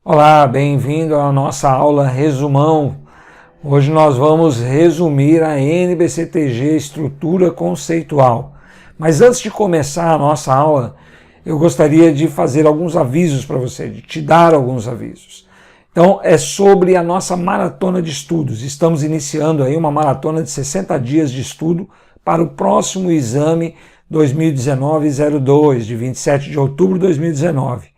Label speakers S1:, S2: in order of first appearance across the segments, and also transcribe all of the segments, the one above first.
S1: Olá, bem-vindo à nossa aula resumão. Hoje nós vamos resumir a NBCTG Estrutura Conceitual. Mas antes de começar a nossa aula, eu gostaria de fazer alguns avisos para você, de te dar alguns avisos. Então, é sobre a nossa maratona de estudos. Estamos iniciando aí uma maratona de 60 dias de estudo para o próximo exame 2019-02, de 27 de outubro de 2019.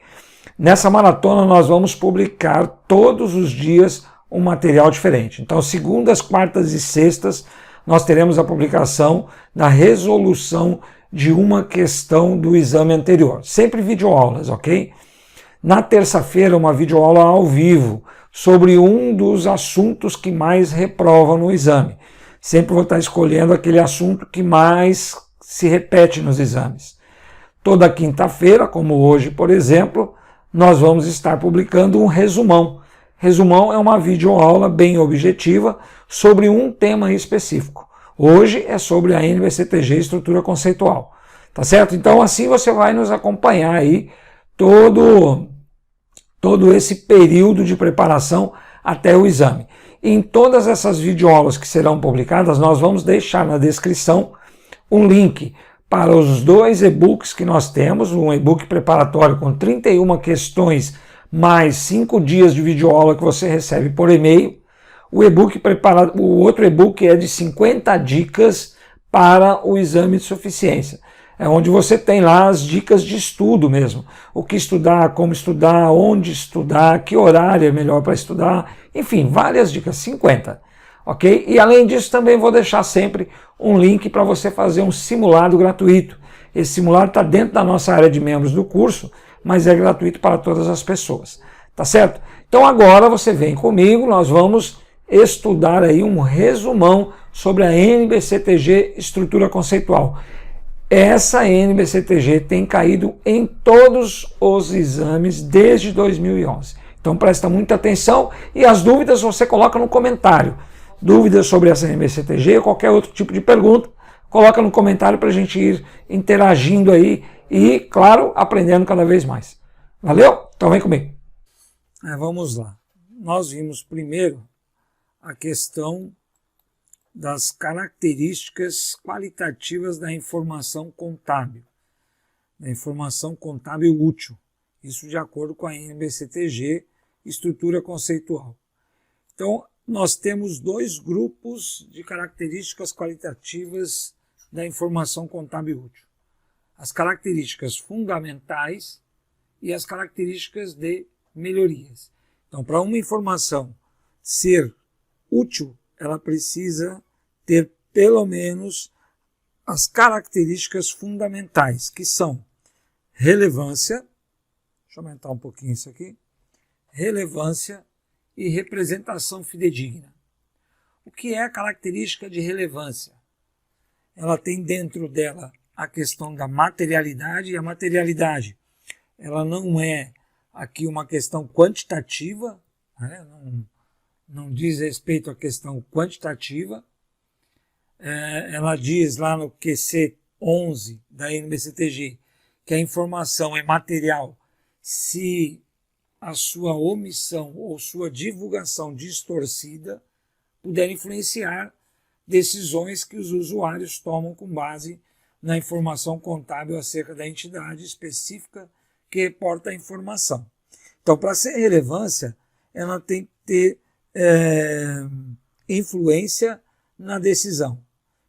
S1: Nessa maratona nós vamos publicar todos os dias um material diferente. Então, segundas, quartas e sextas, nós teremos a publicação da resolução de uma questão do exame anterior. Sempre videoaulas, ok? Na terça-feira, uma videoaula ao vivo sobre um dos assuntos que mais reprovam no exame. Sempre vou estar escolhendo aquele assunto que mais se repete nos exames. Toda quinta-feira, como hoje, por exemplo, nós vamos estar publicando um resumão. Resumão é uma videoaula bem objetiva sobre um tema específico. Hoje é sobre a NBCTG Estrutura Conceitual. Tá certo? Então assim você vai nos acompanhar aí todo esse período de preparação até o exame. Em todas essas videoaulas que serão publicadas, nós vamos deixar na descrição um link para os dois e-books que nós temos, um e-book preparatório com 31 questões, mais 5 dias de videoaula que você recebe por e-mail. O outro e-book é de 50 dicas para o exame de suficiência. É onde você tem lá as dicas de estudo mesmo. O que estudar, como estudar, onde estudar, que horário é melhor para estudar, enfim, várias dicas, 50. Ok? E além disso também vou deixar sempre um link para você fazer um simulado gratuito. Esse simulado está dentro da nossa área de membros do curso, mas é gratuito para todas as pessoas. Tá certo? Então agora você vem comigo, nós vamos estudar aí um resumão sobre a NBCTG Estrutura Conceitual. Essa NBCTG tem caído em todos os exames desde 2011. Então presta muita atenção e as dúvidas você coloca no comentário. Dúvidas sobre essa NBCTG ou qualquer outro tipo de pergunta, coloca no comentário para a gente ir interagindo aí e, claro, aprendendo cada vez mais. Valeu? Então vem comigo. Vamos lá. Nós vimos primeiro a questão das características qualitativas da informação contábil útil. Isso de acordo com a NBCTG, estrutura conceitual. Então, nós temos dois grupos de características qualitativas da informação contábil útil. As características fundamentais e as características de melhorias. Então, para uma informação ser útil, ela precisa ter pelo menos as características fundamentais, que são relevância, deixa eu aumentar um pouquinho isso aqui, relevância e representação fidedigna. O que é a característica de relevância? Ela tem dentro dela a questão da materialidade, e a materialidade ela não é aqui uma questão quantitativa, né? Não diz respeito à questão quantitativa. Ela diz lá no QC 11 da NBCTG que a informação é material se a sua omissão ou sua divulgação distorcida puder influenciar decisões que os usuários tomam com base na informação contábil acerca da entidade específica que reporta a informação. Então, para ser relevância, ela tem que ter influência na decisão.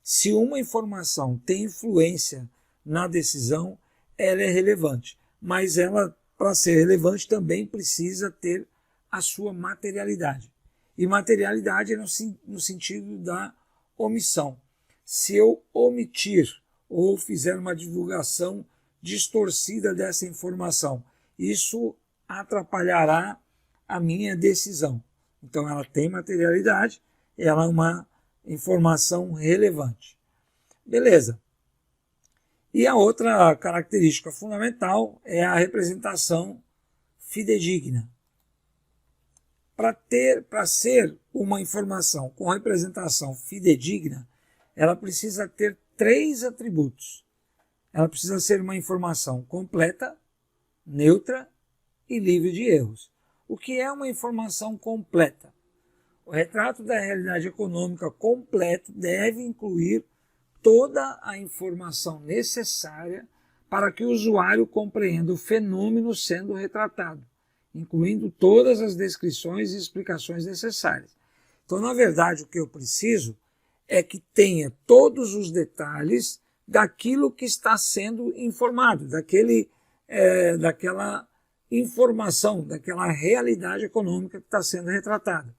S1: Se uma informação tem influência na decisão, ela é relevante, mas ela, para ser relevante, também precisa ter a sua materialidade. E materialidade é no sentido da omissão. Se eu omitir ou fizer uma divulgação distorcida dessa informação, isso atrapalhará a minha decisão. Então ela tem materialidade, ela é uma informação relevante. Beleza. E a outra característica fundamental é a representação fidedigna. Para ser uma informação com representação fidedigna, ela precisa ter 3 atributos. Ela precisa ser uma informação completa, neutra e livre de erros. O que é uma informação completa? O retrato da realidade econômica completo deve incluir toda a informação necessária para que o usuário compreenda o fenômeno sendo retratado, incluindo todas as descrições e explicações necessárias. Então, na verdade, o que eu preciso é que tenha todos os detalhes daquilo que está sendo informado, daquela informação, daquela realidade econômica que está sendo retratada.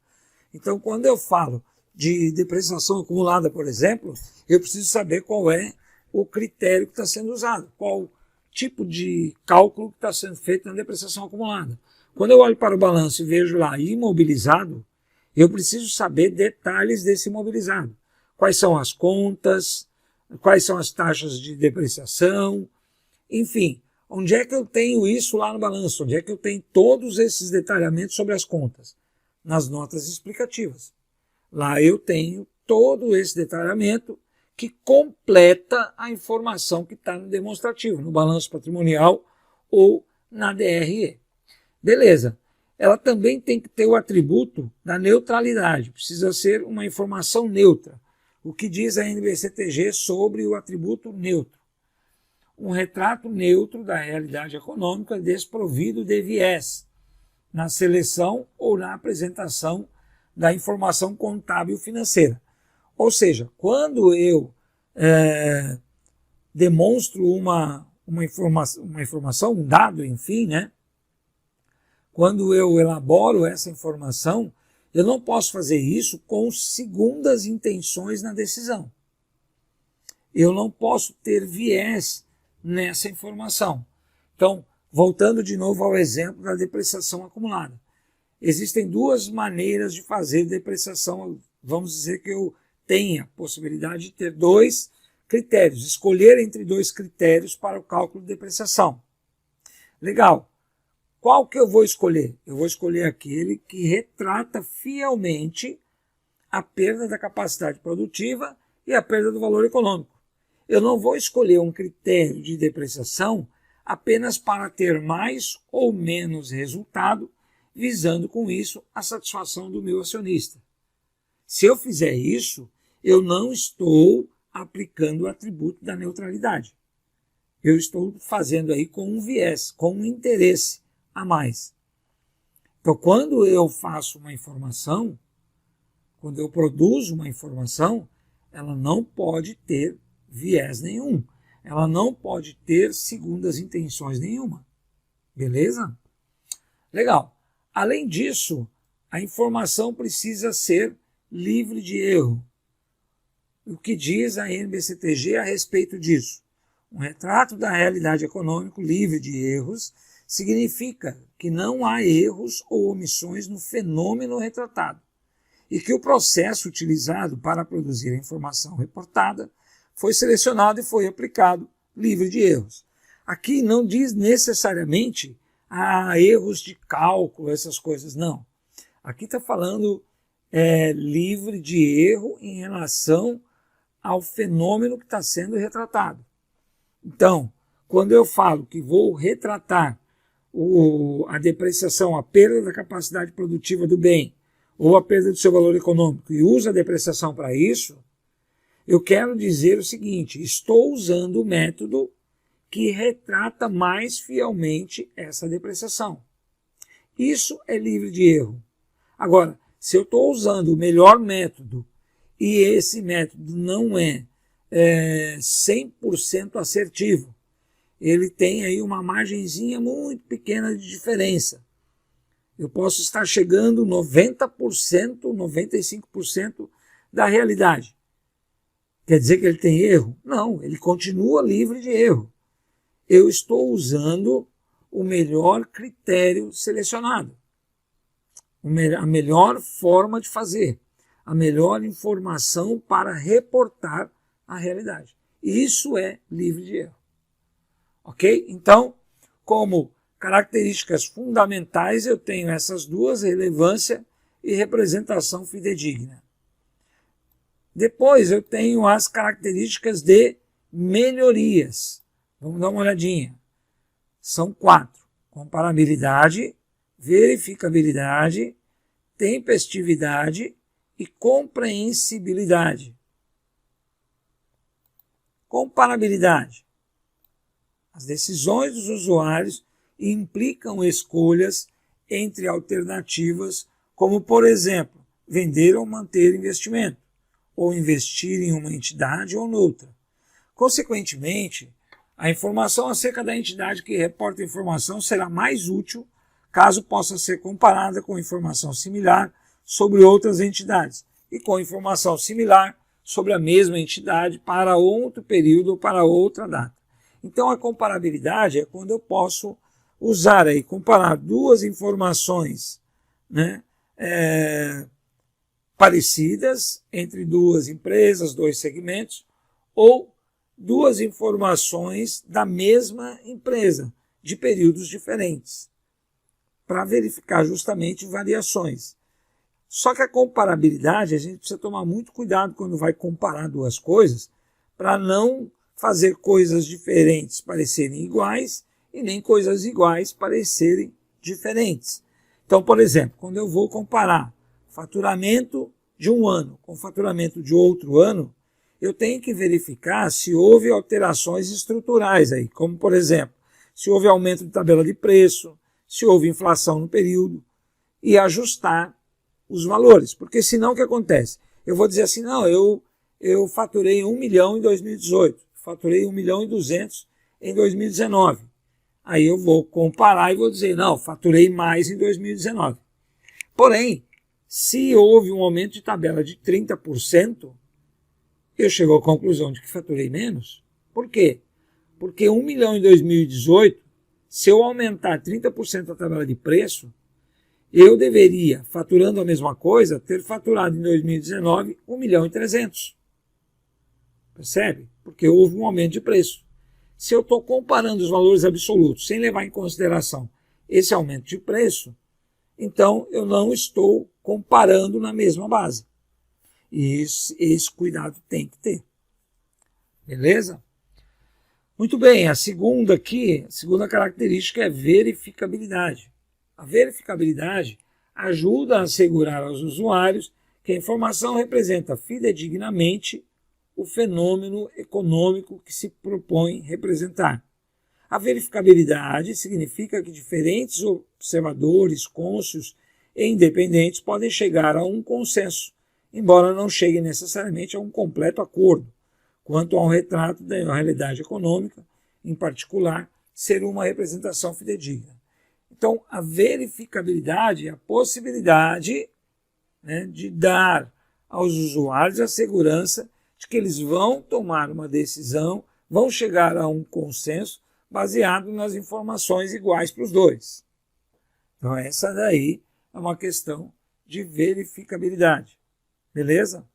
S1: Então, quando eu falo de depreciação acumulada, por exemplo, eu preciso saber qual é o critério que está sendo usado, qual tipo de cálculo que está sendo feito na depreciação acumulada. Quando eu olho para o balanço e vejo lá imobilizado, eu preciso saber detalhes desse imobilizado. Quais são as contas, quais são as taxas de depreciação, enfim, onde é que eu tenho isso lá no balanço? Onde é que eu tenho todos esses detalhamentos sobre as contas? Nas notas explicativas. Lá eu tenho todo esse detalhamento que completa a informação que está no demonstrativo, no balanço patrimonial ou na DRE. Beleza. Ela também tem que ter o atributo da neutralidade, precisa ser uma informação neutra. O que diz a NBCTG sobre o atributo neutro? Um retrato neutro da realidade econômica desprovido de viés na seleção ou na apresentação da informação contábil financeira. Ou seja, quando eu demonstro uma informação, um dado, enfim, né? Quando eu elaboro essa informação, eu não posso fazer isso com segundas intenções na decisão. Eu não posso ter viés nessa informação. Então, voltando de novo ao exemplo da depreciação acumulada. Existem duas maneiras de fazer depreciação. Vamos dizer que eu tenha a possibilidade de ter dois critérios, escolher entre dois critérios para o cálculo de depreciação. Legal. Qual que eu vou escolher? Eu vou escolher aquele que retrata fielmente a perda da capacidade produtiva e a perda do valor econômico. Eu não vou escolher um critério de depreciação apenas para ter mais ou menos resultado, visando com isso a satisfação do meu acionista. Se eu fizer isso, eu não estou aplicando o atributo da neutralidade. Eu estou fazendo aí com um viés, com um interesse a mais. Então, quando eu faço uma informação, quando eu produzo uma informação, ela não pode ter viés nenhum. Ela não pode ter segundas intenções nenhuma. Beleza? Legal. Além disso, a informação precisa ser livre de erro. O que diz a NBCTG a respeito disso? Um retrato da realidade econômica livre de erros significa que não há erros ou omissões no fenômeno retratado e que o processo utilizado para produzir a informação reportada foi selecionado e foi aplicado livre de erros. Aqui não diz necessariamente erros de cálculo, essas coisas, não. Aqui está falando livre de erro em relação ao fenômeno que está sendo retratado. Então, quando eu falo que vou retratar a depreciação, a perda da capacidade produtiva do bem, ou a perda do seu valor econômico, e uso a depreciação para isso, eu quero dizer o seguinte: estou usando o método que retrata mais fielmente essa depreciação. Isso é livre de erro. Agora, se eu estou usando o melhor método e esse método não é 100% assertivo, ele tem aí uma margenzinha muito pequena de diferença. Eu posso estar chegando 90%, 95% da realidade. Quer dizer que ele tem erro? Não, ele continua livre de erro. Eu estou usando o melhor critério selecionado, a melhor forma de fazer, a melhor informação para reportar a realidade. Isso é livre de erro. Ok? Então, como características fundamentais, eu tenho essas duas: relevância e representação fidedigna. Depois eu tenho as características de melhorias. Vamos dar uma olhadinha. São 4. Comparabilidade, verificabilidade, tempestividade e compreensibilidade. Comparabilidade. As decisões dos usuários implicam escolhas entre alternativas, como, por exemplo, vender ou manter investimento, ou investir em uma entidade ou noutra. Consequentemente, a informação acerca da entidade que reporta a informação será mais útil caso possa ser comparada com informação similar sobre outras entidades e com informação similar sobre a mesma entidade para outro período ou para outra data. Então, a comparabilidade é quando eu posso usar aí, comparar duas informações, né, parecidas entre duas empresas, dois segmentos, ou duas informações da mesma empresa, de períodos diferentes, para verificar justamente variações. Só que a comparabilidade, a gente precisa tomar muito cuidado quando vai comparar duas coisas, para não fazer coisas diferentes parecerem iguais e nem coisas iguais parecerem diferentes. Então, por exemplo, quando eu vou comparar faturamento de um ano com faturamento de outro ano, eu tenho que verificar se houve alterações estruturais aí, como, por exemplo, se houve aumento de tabela de preço, se houve inflação no período, e ajustar os valores. Porque senão o que acontece? Eu vou dizer assim, não, eu faturei 1 milhão em 2018, faturei 1 milhão e 200 em 2019. Aí eu vou comparar e vou dizer, não, faturei mais em 2019. Porém, se houve um aumento de tabela de 30%, eu chego à conclusão de que faturei menos. Por quê? Porque 1 milhão em 2018, se eu aumentar 30% a tabela de preço, eu deveria, faturando a mesma coisa, ter faturado em 2019 1 milhão e 300. Percebe? Porque houve um aumento de preço. Se eu estou comparando os valores absolutos sem levar em consideração esse aumento de preço, então eu não estou comparando na mesma base. E esse cuidado tem que ter. Beleza? Muito bem, a segunda característica é verificabilidade. A verificabilidade ajuda a assegurar aos usuários que a informação representa fidedignamente o fenômeno econômico que se propõe representar. A verificabilidade significa que diferentes observadores, cônscios e independentes podem chegar a um consenso, embora não cheguem necessariamente a um completo acordo, quanto ao retrato da realidade econômica, em particular, ser uma representação fidedigna. Então, a verificabilidade é a possibilidade, né, de dar aos usuários a segurança de que eles vão tomar uma decisão, vão chegar a um consenso baseado nas informações iguais para os dois. Então, essa daí é uma questão de verificabilidade. Beleza?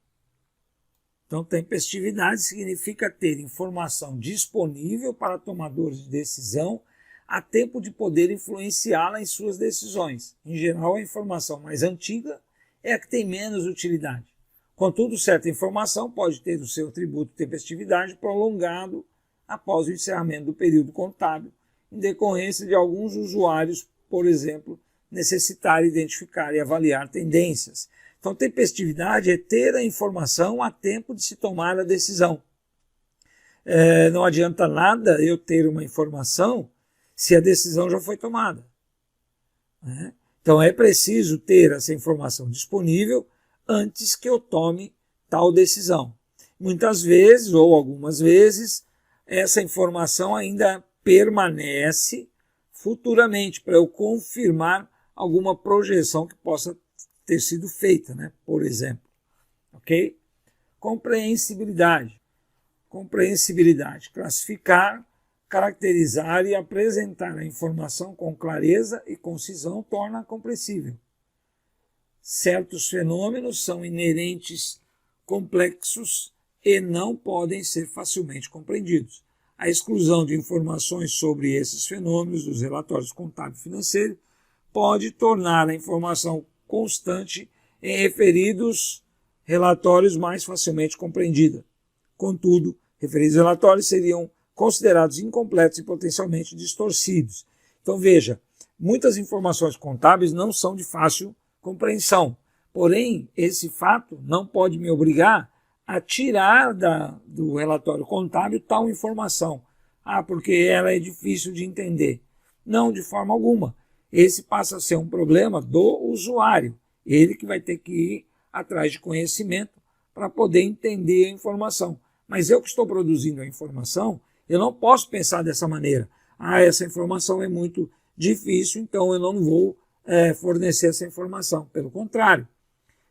S1: Então, tempestividade significa ter informação disponível para tomadores de decisão a tempo de poder influenciá-la em suas decisões. Em geral, a informação mais antiga é a que tem menos utilidade. Contudo, certa informação pode ter o seu atributo de tempestividade prolongado após o encerramento do período contábil, em decorrência de alguns usuários, por exemplo, necessitarem identificar e avaliar tendências. Então, tempestividade é ter a informação a tempo de se tomar a decisão. Não adianta nada eu ter uma informação se a decisão já foi tomada, né? Então, é preciso ter essa informação disponível antes que eu tome tal decisão. Muitas vezes, ou algumas vezes, essa informação ainda permanece futuramente para eu confirmar alguma projeção que possa ter sido feita, né? Por exemplo. Ok? Compreensibilidade. Compreensibilidade. Classificar, caracterizar e apresentar a informação com clareza e concisão torna compreensível. Certos fenômenos são inerentes, complexos e não podem ser facilmente compreendidos. A exclusão de informações sobre esses fenômenos dos relatórios contábil e financeiro pode tornar a informação constante em referidos relatórios mais facilmente compreendida. Contudo, referidos relatórios seriam considerados incompletos e potencialmente distorcidos. Então, veja, Muitas informações contábeis não são de fácil compreensão, porém, esse fato não pode me obrigar a tirar do relatório contábil tal informação. Porque ela é difícil de entender. Não, de forma alguma. Esse passa a ser um problema do usuário. Ele que vai ter que ir atrás de conhecimento para poder entender a informação. Mas eu que estou produzindo a informação, eu não posso pensar dessa maneira. Essa informação é muito difícil, então eu não vou fornecer essa informação. Pelo contrário,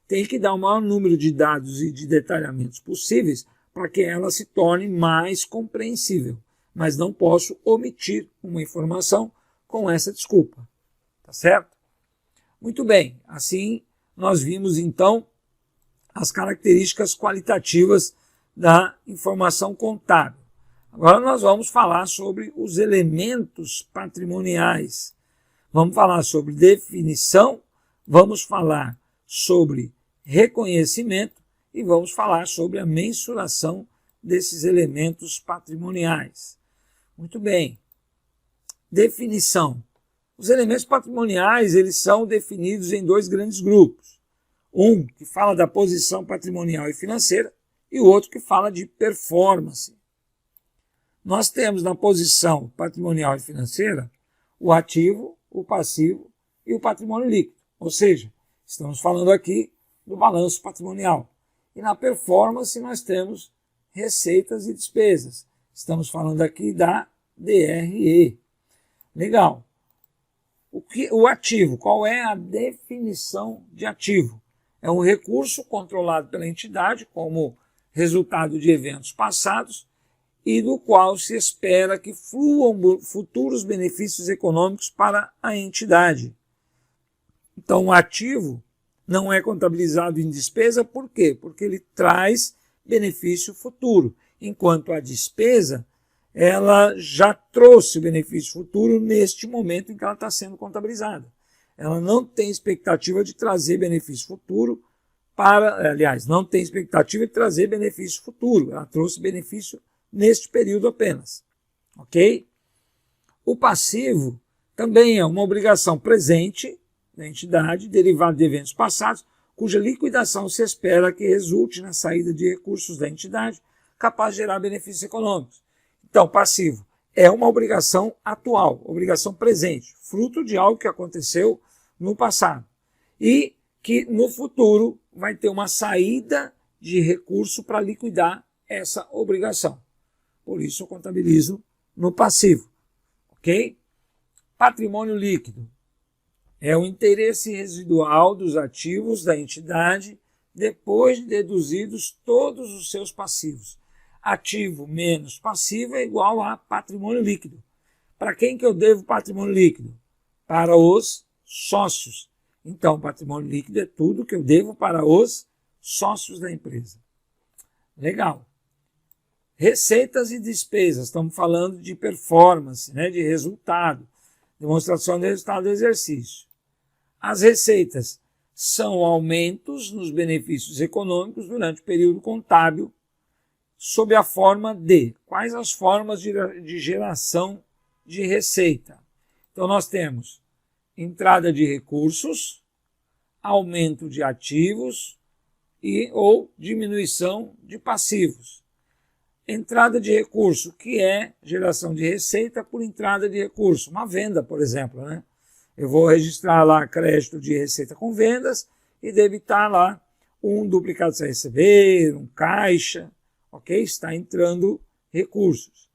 S1: tem que dar o maior número de dados e de detalhamentos possíveis para que ela se torne mais compreensível. Mas não posso omitir uma informação com essa desculpa. Tá certo? Muito bem, assim nós vimos então as características qualitativas da informação contábil. Agora nós vamos falar sobre os elementos patrimoniais. Vamos falar sobre definição, vamos falar sobre reconhecimento e vamos falar sobre a mensuração desses elementos patrimoniais. Muito bem. Definição. Os elementos patrimoniais, eles são definidos em dois grandes grupos. Um que fala da posição patrimonial e financeira e o outro que fala de performance. Nós temos na posição patrimonial e financeira o ativo, o passivo e o patrimônio líquido. Ou seja, estamos falando aqui do balanço patrimonial. E na performance nós temos receitas e despesas. Estamos falando aqui da DRE. Legal. O ativo, qual é a definição de ativo? É um recurso controlado pela entidade como resultado de eventos passados e do qual se espera que fluam futuros benefícios econômicos para a entidade. Então, o ativo não é contabilizado em despesa, por quê? Porque ele traz benefício futuro, enquanto a despesa ela já trouxe o benefício futuro neste momento em que ela está sendo contabilizada. Ela não tem expectativa de trazer benefício futuro não tem expectativa de trazer benefício futuro. Ela trouxe benefício neste período apenas. Ok? O passivo também é uma obrigação presente da entidade, derivada de eventos passados, cuja liquidação se espera que resulte na saída de recursos da entidade, capaz de gerar benefícios econômicos. Então, passivo é uma obrigação atual, obrigação presente, fruto de algo que aconteceu no passado e que no futuro vai ter uma saída de recurso para liquidar essa obrigação. Por isso eu contabilizo no passivo. Ok? Patrimônio líquido é o interesse residual dos ativos da entidade depois de deduzidos todos os seus passivos. Ativo menos passivo é igual a patrimônio líquido. Para quem que eu devo patrimônio líquido? Para os sócios. Então, patrimônio líquido é tudo que eu devo para os sócios da empresa. Legal. Receitas e despesas. Estamos falando de performance, de resultado. Demonstração de resultado do exercício. As receitas são aumentos nos benefícios econômicos durante o período contábil sob a forma de. Quais as formas de geração de receita? Então, nós temos entrada de recursos, aumento de ativos ou diminuição de passivos. Entrada de recurso, que é geração de receita por entrada de recurso. Uma venda, por exemplo. Eu vou registrar lá crédito de receita com vendas e debitar lá um duplicado a receber, um caixa. Ok? Está entrando recursos.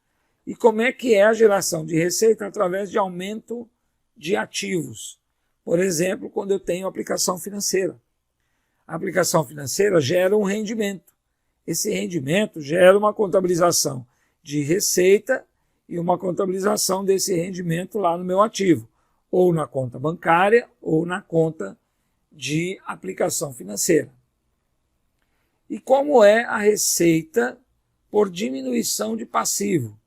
S1: E como é que é a geração de receita? Através de aumento de ativos. Por exemplo, quando eu tenho aplicação financeira. A aplicação financeira gera um rendimento. Esse rendimento gera uma contabilização de receita e uma contabilização desse rendimento lá no meu ativo, ou na conta bancária ou na conta de aplicação financeira. E como é a receita por diminuição de passivo?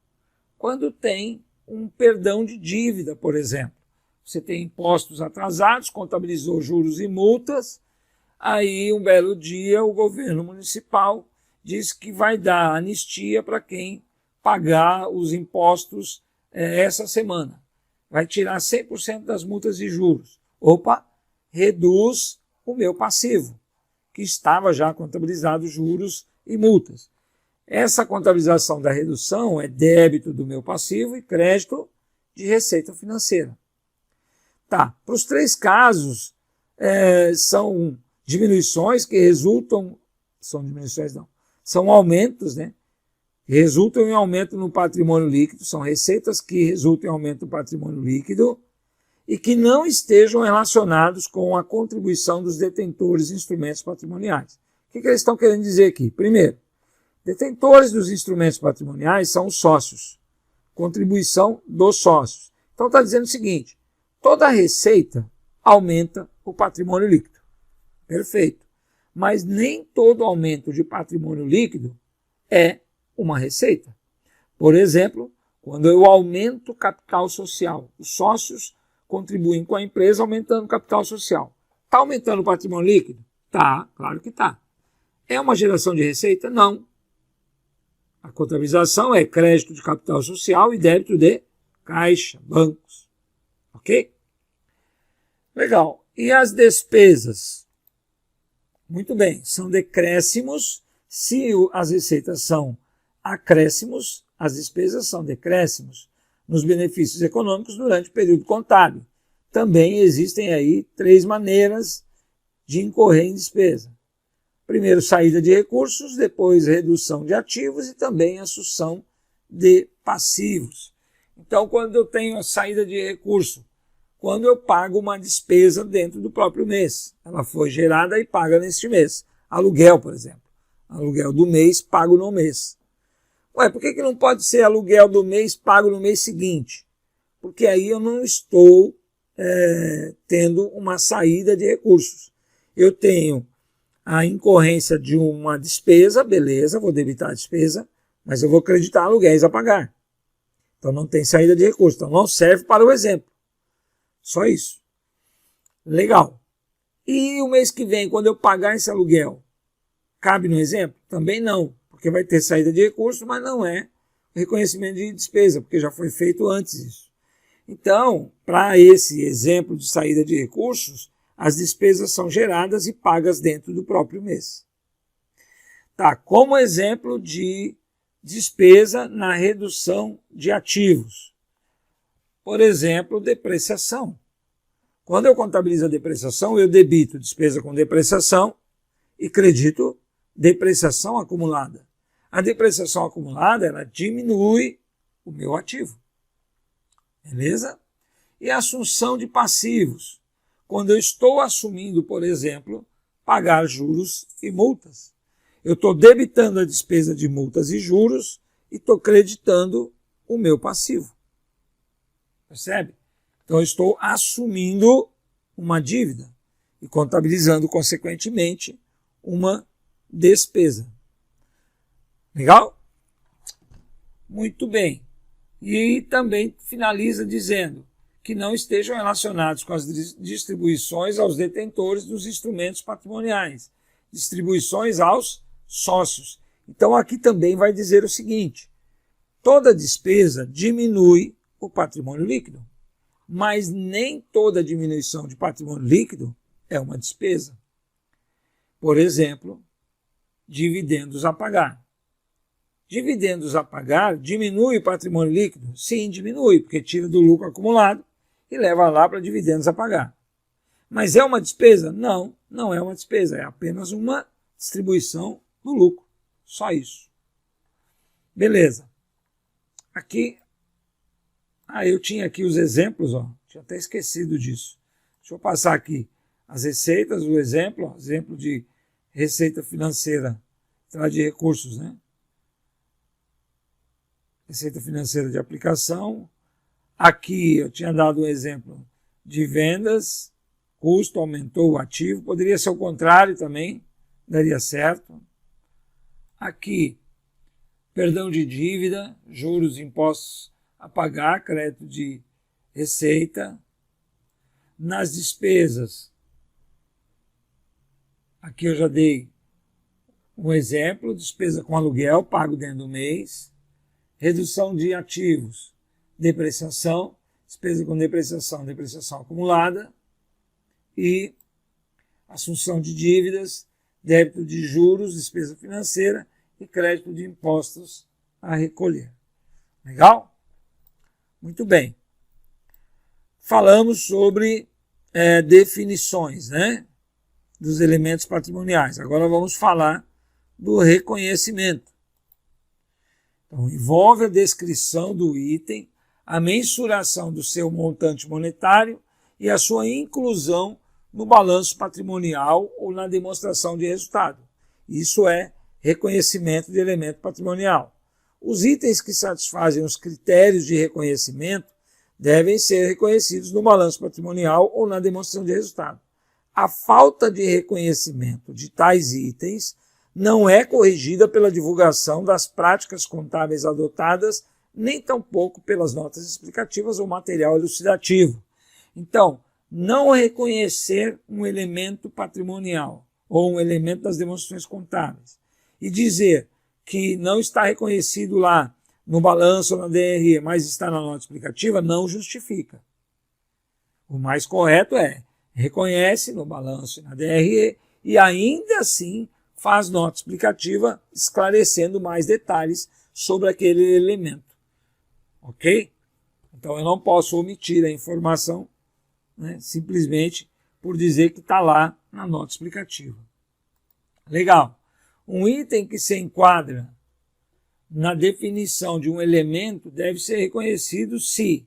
S1: Quando tem um perdão de dívida, por exemplo. Você tem impostos atrasados, contabilizou juros e multas, aí um belo dia o governo municipal diz que vai dar anistia para quem pagar os impostos essa semana. vai tirar 100% das multas e juros. Opa, reduz o meu passivo, que estava já contabilizado juros e multas. Essa contabilização da redução é débito do meu passivo e crédito de receita financeira. Tá, para os 3 casos, são diminuições que resultam, são aumentos, né? Resultam em aumento no patrimônio líquido, são receitas que resultam em aumento no patrimônio líquido e que não estejam relacionados com a contribuição dos detentores de instrumentos patrimoniais. O que eles estão querendo dizer aqui? Primeiro, detentores dos instrumentos patrimoniais são os sócios, contribuição dos sócios. Então está dizendo o seguinte, toda receita aumenta o patrimônio líquido. Perfeito. Mas nem todo aumento de patrimônio líquido é uma receita. Por exemplo, quando eu aumento o capital social, os sócios contribuem com a empresa aumentando o capital social. Está aumentando o patrimônio líquido? Tá, claro que está. É uma geração de receita? Não. A contabilização é crédito de capital social e débito de caixa, bancos. Ok? Legal. E as despesas? Muito bem, são decréscimos. Se as receitas são acréscimos, as despesas são decréscimos nos benefícios econômicos durante o período contábil. Também existem aí 3 maneiras de incorrer em despesa. Primeiro, saída de recursos, depois redução de ativos e também assunção de passivos. Então, quando eu tenho a saída de recurso, quando eu pago uma despesa dentro do próprio mês, ela foi gerada e paga neste mês. Aluguel, por exemplo. Aluguel do mês, pago no mês. Ué, por que não pode ser aluguel do mês, pago no mês seguinte? Porque aí eu não estou tendo uma saída de recursos. Eu tenho a incorrência de uma despesa, beleza, vou debitar a despesa, mas eu vou acreditar aluguéis a pagar. Então não tem saída de recursos, então não serve para o exemplo. Só isso. Legal. E o mês que vem, quando eu pagar esse aluguel, cabe no exemplo? Também não, porque vai ter saída de recursos, mas não é reconhecimento de despesa, porque já foi feito antes isso. Então, para esse exemplo de saída de recursos, as despesas são geradas e pagas dentro do próprio mês. Tá, como exemplo de despesa na redução de ativos. Por exemplo, depreciação. Quando eu contabilizo a depreciação, eu debito despesa com depreciação e credito depreciação acumulada. A depreciação acumulada, ela diminui o meu ativo. Beleza? E a assunção de passivos. Quando eu estou assumindo, por exemplo, pagar juros e multas. Eu estou debitando a despesa de multas e juros e estou creditando o meu passivo. Percebe? Então eu estou assumindo uma dívida e contabilizando, consequentemente, uma despesa. Legal? Muito bem. E também finaliza dizendo que não estejam relacionados com as distribuições aos detentores dos instrumentos patrimoniais, distribuições aos sócios. Então aqui também vai dizer o seguinte, toda despesa diminui o patrimônio líquido, mas nem toda diminuição de patrimônio líquido é uma despesa. Por exemplo, dividendos a pagar. Dividendos a pagar diminui o patrimônio líquido? Sim, diminui, porque tira do lucro acumulado e leva lá para dividendos a pagar. Mas é uma despesa? Não, não é uma despesa, é apenas uma distribuição do lucro. Só isso. Beleza. Aqui, eu tinha aqui os exemplos, tinha até esquecido disso. Deixa eu passar aqui as receitas, o exemplo de receita financeira, de recursos, né? Receita financeira de aplicação. Aqui eu tinha dado um exemplo de vendas, custo aumentou o ativo, poderia ser o contrário também, daria certo. Aqui, perdão de dívida, juros, impostos a pagar, crédito de receita. Nas despesas, aqui eu já dei um exemplo, despesa com aluguel, pago dentro do mês. Redução de ativos, depreciação. despesa com depreciação, depreciação acumulada, e assunção de dívidas, débito de juros, despesa financeira e crédito de impostos a recolher. Legal? Muito bem. Falamos sobre definições, né, dos elementos patrimoniais. Agora vamos falar do reconhecimento. Então, envolve a descrição do item, a mensuração do seu montante monetário e a sua inclusão no balanço patrimonial ou na demonstração de resultado. Isso é reconhecimento de elemento patrimonial. Os itens que satisfazem os critérios de reconhecimento devem ser reconhecidos no balanço patrimonial ou na demonstração de resultado. A falta de reconhecimento de tais itens não é corrigida pela divulgação das práticas contábeis adotadas, nem tampouco pelas notas explicativas ou material elucidativo. Então, não reconhecer um elemento patrimonial ou um elemento das demonstrações contábeis e dizer que não está reconhecido lá no balanço ou na DRE, mas está na nota explicativa, não justifica. O mais correto é reconhece no balanço e na DRE e ainda assim faz nota explicativa esclarecendo mais detalhes sobre aquele elemento. Ok? Então eu não posso omitir a informação, né, simplesmente por dizer que está lá na nota explicativa. Legal. Um item que se enquadra na definição de um elemento deve ser reconhecido se,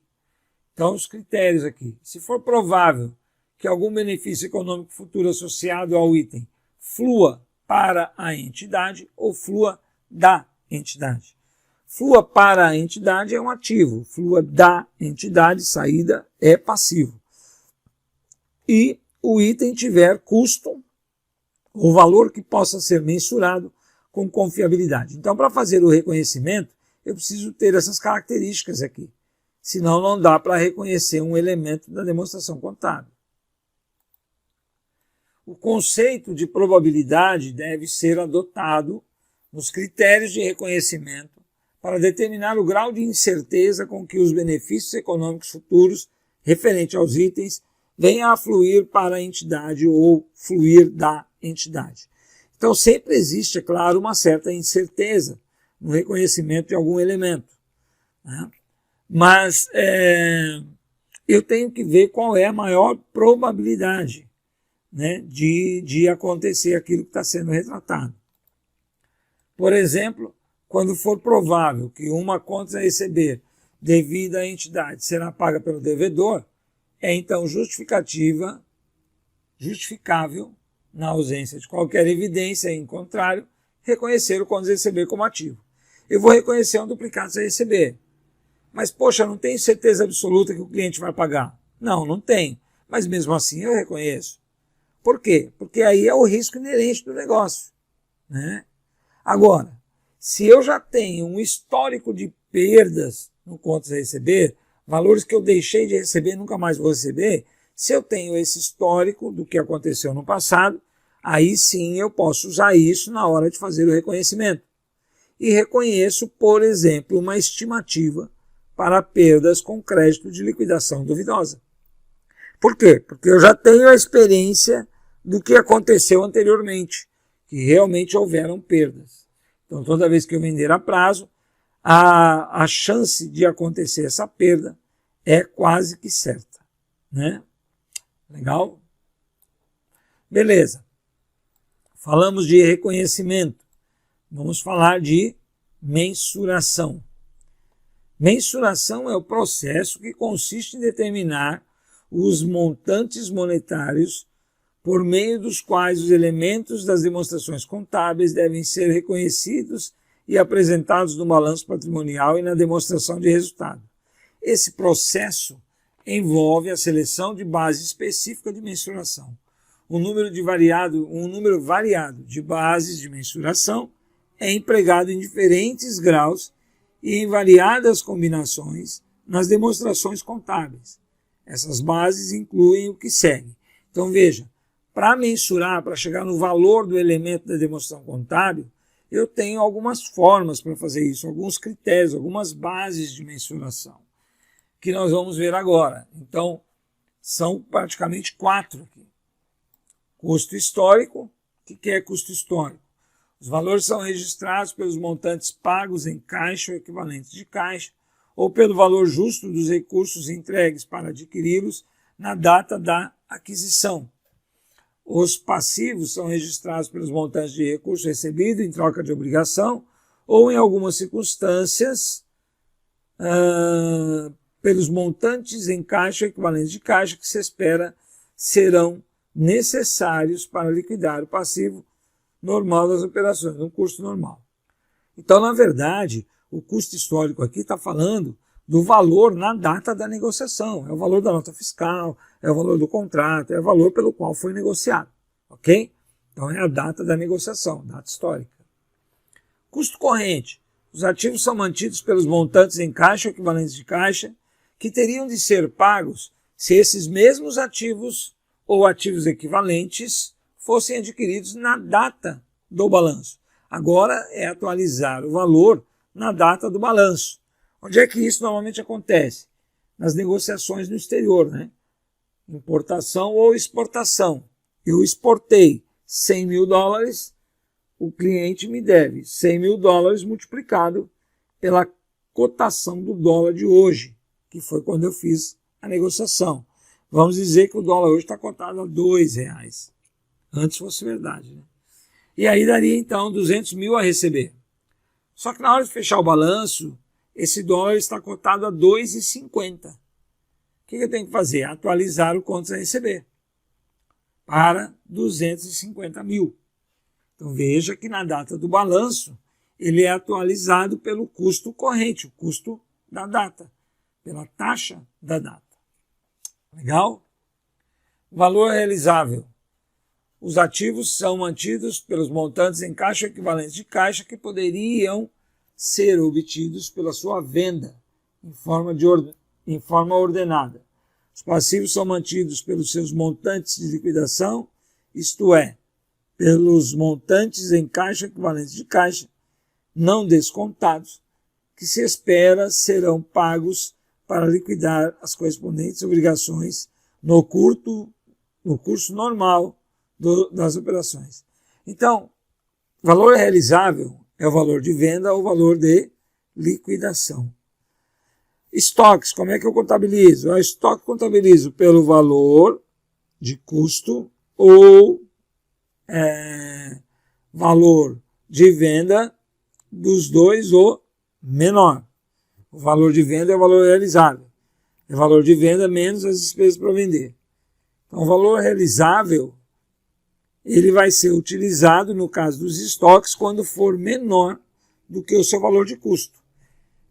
S1: então os critérios aqui, se for provável que algum benefício econômico futuro associado ao item flua para a entidade ou flua da entidade. Flua para a entidade é um ativo, flua da entidade, saída, é passivo. E o item tiver custo ou valor que possa ser mensurado com confiabilidade. Então, para fazer o reconhecimento, eu preciso ter essas características aqui. Senão, não dá para reconhecer um elemento da demonstração contábil. O conceito de probabilidade deve ser adotado nos critérios de reconhecimento para determinar o grau de incerteza com que os benefícios econômicos futuros referentes aos itens venham a fluir para a entidade ou fluir da entidade. Então, sempre existe, é claro, uma certa incerteza no reconhecimento de algum elemento, né? Mas eu tenho que ver qual é a maior probabilidade, né, de acontecer aquilo que está sendo retratado. Por exemplo, quando for provável que uma conta a receber devida à entidade será paga pelo devedor, é então justificável, na ausência de qualquer evidência em contrário, reconhecer o contas a receber como ativo. Eu vou reconhecer um duplicado a receber. Mas, poxa, não tenho certeza absoluta que o cliente vai pagar. Não, não tenho. Mas mesmo assim eu reconheço. Por quê? Porque aí é o risco inerente do negócio, né? Agora, se eu já tenho um histórico de perdas no contas a receber, valores que eu deixei de receber e nunca mais vou receber, se eu tenho esse histórico do que aconteceu no passado, aí sim eu posso usar isso na hora de fazer o reconhecimento. E reconheço, por exemplo, uma estimativa para perdas com crédito de liquidação duvidosa. Por quê? Porque eu já tenho a experiência do que aconteceu anteriormente, que realmente houveram perdas. Então, toda vez que eu vender a prazo, a chance de acontecer essa perda é quase que certa, né? Legal? Beleza. Falamos de reconhecimento. Vamos falar de mensuração. Mensuração é o processo que consiste em determinar os montantes monetários por meio dos quais os elementos das demonstrações contábeis devem ser reconhecidos e apresentados no balanço patrimonial e na demonstração de resultado. Esse processo envolve a seleção de base específica de mensuração. Um número variado de bases de mensuração é empregado em diferentes graus e em variadas combinações nas demonstrações contábeis. Essas bases incluem o que segue. Então veja, para mensurar, para chegar no valor do elemento da demonstração contábil, eu tenho algumas formas para fazer isso, alguns critérios, algumas bases de mensuração. que nós vamos ver agora. Então, são praticamente 4 aqui. Custo histórico. O que é custo histórico? Os valores são registrados pelos montantes pagos em caixa ou equivalentes de caixa, ou pelo valor justo dos recursos entregues para adquiri-los na data da aquisição. Os passivos são registrados pelos montantes de recurso recebido em troca de obrigação, ou em algumas circunstâncias, pelos montantes em caixa ou equivalentes de caixa que se espera serão necessários para liquidar o passivo normal das operações, no custo normal. Então, na verdade, o custo histórico aqui está falando do valor na data da negociação. É o valor da nota fiscal, é o valor do contrato, é o valor pelo qual foi negociado. Ok? Então, é a data da negociação, data histórica. Custo corrente. Os ativos são mantidos pelos montantes em caixa ou equivalentes de caixa, que teriam de ser pagos se esses mesmos ativos ou ativos equivalentes fossem adquiridos na data do balanço. Agora é atualizar o valor na data do balanço. Onde é que isso normalmente acontece? Nas negociações no exterior, né? Importação ou exportação. Eu exportei 100 mil dólares, o cliente me deve 100 mil dólares multiplicado pela cotação do dólar de hoje, que foi quando eu fiz a negociação. Vamos dizer que o dólar hoje está cotado a R$2. Antes fosse verdade, né? E aí daria então 200 mil a receber. Só que na hora de fechar o balanço, esse dólar está cotado a R$2,50. O que eu tenho que fazer? Atualizar o quanto a receber para 250 mil. Então veja que na data do balanço ele é atualizado pelo custo corrente, o custo da data, pela taxa da data. Legal? Valor realizável. Os ativos são mantidos pelos montantes em caixa ou equivalentes de caixa que poderiam ser obtidos pela sua venda em forma ordenada. Os passivos são mantidos pelos seus montantes de liquidação, isto é, pelos montantes em caixa ou equivalentes de caixa não descontados, que se espera serão pagos para liquidar as correspondentes obrigações no curso normal das operações. Então, valor realizável é o valor de venda ou valor de liquidação. Estoques, como é que eu contabilizo? O estoque contabilizo pelo valor de custo ou valor de venda dos dois, o menor. O valor de venda é o valor realizável. É o valor de venda menos as despesas para vender. Então, o valor realizável ele vai ser utilizado no caso dos estoques quando for menor do que o seu valor de custo.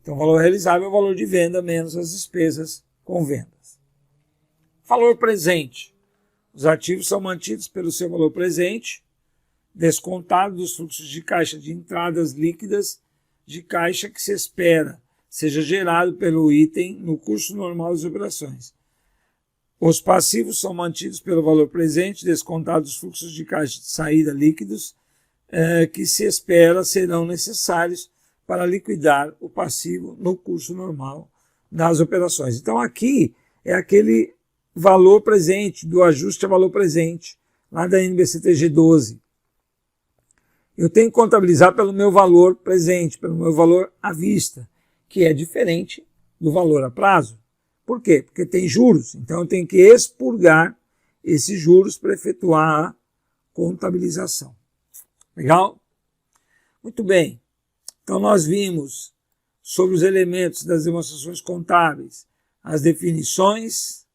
S1: Então, o valor realizável é o valor de venda menos as despesas com vendas. Valor presente. Os ativos são mantidos pelo seu valor presente, descontado dos fluxos de caixa de entradas líquidas de caixa que se espera seja gerado pelo item no curso normal das operações. Os passivos são mantidos pelo valor presente, descontado dos fluxos de caixa de saída líquidos que se espera serão necessários para liquidar o passivo no curso normal das operações. Então aqui é aquele valor presente, do ajuste a valor presente, lá da NBCTG 12. Eu tenho que contabilizar pelo meu valor presente, pelo meu valor à vista, que é diferente do valor a prazo. Por quê? Porque tem juros, então eu tenho que expurgar esses juros para efetuar a contabilização. Legal? Muito bem. Então nós vimos sobre os elementos das demonstrações contábeis, as definições,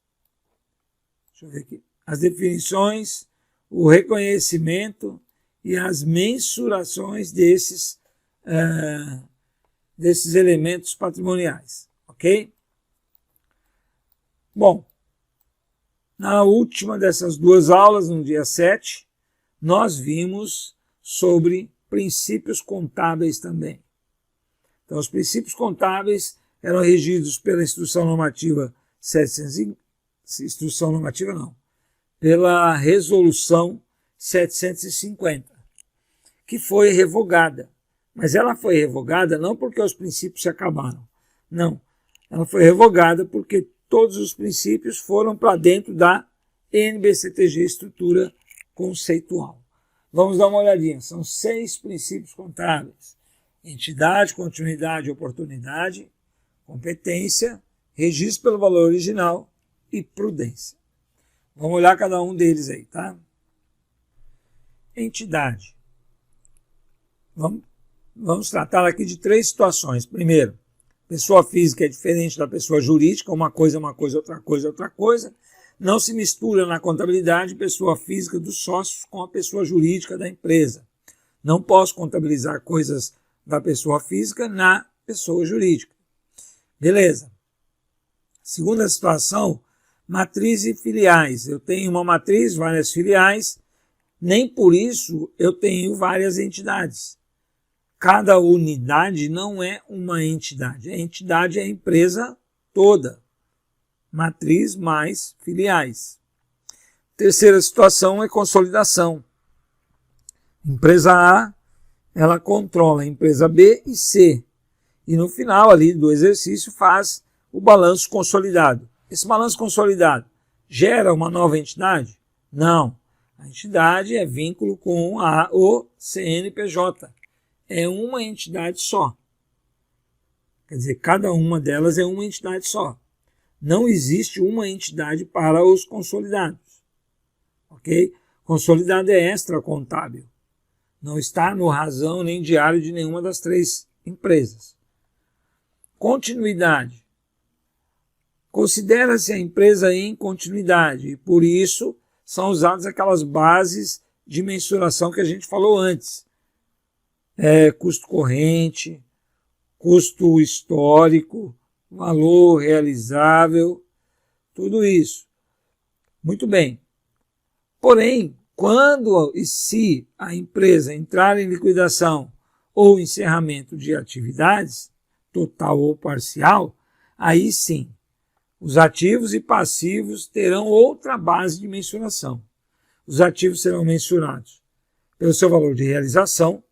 S1: deixa eu ver aqui, as definições, o reconhecimento e as mensurações desses elementos patrimoniais, ok? Bom, na última dessas duas aulas, no dia 7, nós vimos sobre princípios contábeis também. Então, os princípios contábeis eram regidos pela Instrução Normativa 700, Instrução Normativa não, pela Resolução 750, que foi revogada. Mas ela foi revogada não porque os princípios se acabaram, não. ela foi revogada porque todos os princípios foram para dentro da NBCTG, estrutura conceitual. Vamos dar uma olhadinha. São 6 princípios contábeis: entidade, continuidade, oportunidade, competência, registro pelo valor original e prudência. Vamos olhar cada um deles aí, tá? Entidade. Vamos tratar aqui de 3 situações. Primeiro, pessoa física é diferente da pessoa jurídica, uma coisa é uma coisa, outra coisa é outra coisa. Não se mistura na contabilidade pessoa física dos sócios com a pessoa jurídica da empresa. Não posso contabilizar coisas da pessoa física na pessoa jurídica. Beleza. Segunda situação, matriz e filiais. Eu tenho uma matriz, várias filiais, nem por isso eu tenho várias entidades. Cada unidade não é uma entidade. A entidade é a empresa toda. Matriz mais filiais. Terceira situação é consolidação. Empresa A, ela controla a empresa B e C. E no final ali do exercício faz o balanço consolidado. Esse balanço consolidado gera uma nova entidade? Não. A entidade é vínculo com o CNPJ. É uma entidade só. Quer dizer, cada uma delas é uma entidade só. Não existe uma entidade para os consolidados. Ok? Consolidado é extracontábil. Não está no razão nem diário de nenhuma das 3 empresas. Continuidade. Considera-se a empresa em continuidade e, por isso, são usadas aquelas bases de mensuração que a gente falou antes. Custo corrente, custo histórico, valor realizável, tudo isso. Muito bem. Porém, quando e se a empresa entrar em liquidação ou encerramento de atividades, total ou parcial, aí sim, os ativos e passivos terão outra base de mensuração. Os ativos serão mensurados pelo seu valor de realização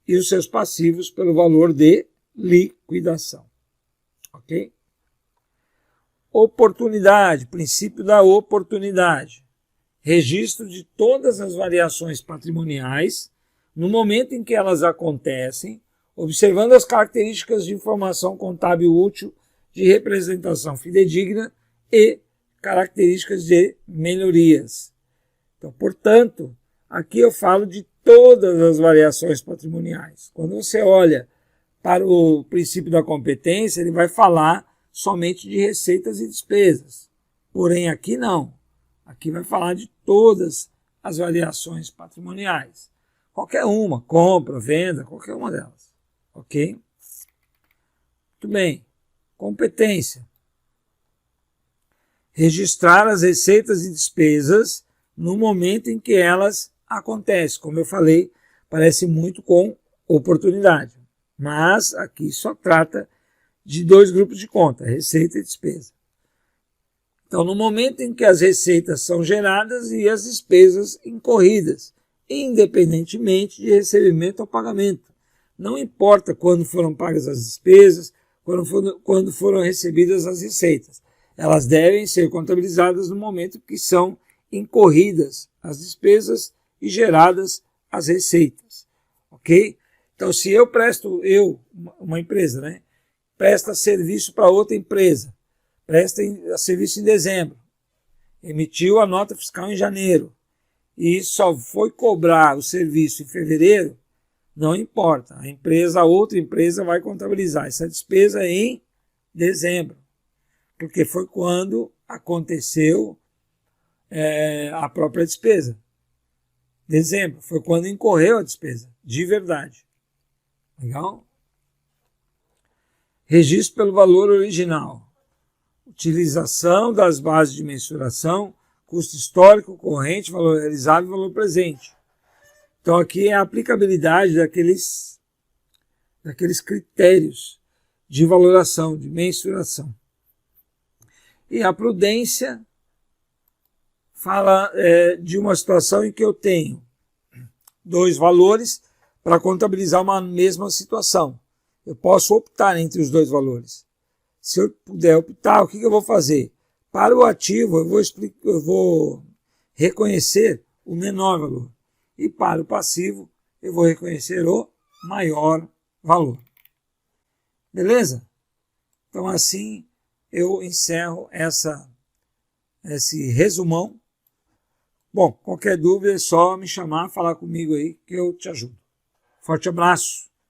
S1: e os seus passivos pelo valor de liquidação. Ok? Oportunidade, princípio da oportunidade. Registro de todas as variações patrimoniais no momento em que elas acontecem, observando as características de informação contábil útil de representação fidedigna e características de melhorias. Então, portanto, aqui eu falo de todas as variações patrimoniais. Quando você olha para o princípio da competência, ele vai falar somente de receitas e despesas. Porém, aqui não. Aqui vai falar de todas as variações patrimoniais. Qualquer uma, compra, venda, qualquer uma delas. Ok? Muito bem. Competência. Registrar as receitas e despesas no momento em que elas acontecem. Como eu falei, parece muito com oportunidade. Mas aqui só trata de 2 grupos de conta, receita e despesa. Então, no momento em que as receitas são geradas e as despesas incorridas, independentemente de recebimento ou pagamento. Não importa quando foram pagas as despesas, quando foram recebidas as receitas. Elas devem ser contabilizadas no momento que são incorridas as despesas e geradas as receitas. Ok? Então, se uma empresa, né, presta serviço para outra empresa, presta serviço em dezembro, emitiu a nota fiscal em janeiro e só foi cobrar o serviço em fevereiro, não importa. A outra empresa vai contabilizar essa despesa em dezembro, porque foi quando aconteceu a própria despesa. Dezembro foi quando incorreu a despesa, de verdade. Legal? Registro pelo valor original. Utilização das bases de mensuração, custo histórico, corrente, valor realizável e valor presente. Então aqui é a aplicabilidade daqueles critérios de valoração, de mensuração. E a prudência fala de uma situação em que eu tenho 2 valores para contabilizar uma mesma situação. Eu posso optar entre os 2 valores. Se eu puder optar, o que eu vou fazer? Para o ativo, eu vou reconhecer o menor valor. E para o passivo, eu vou reconhecer o maior valor. Beleza? Então assim eu encerro esse resumão. Bom, qualquer dúvida é só me chamar, falar comigo aí que eu te ajudo. Forte abraço!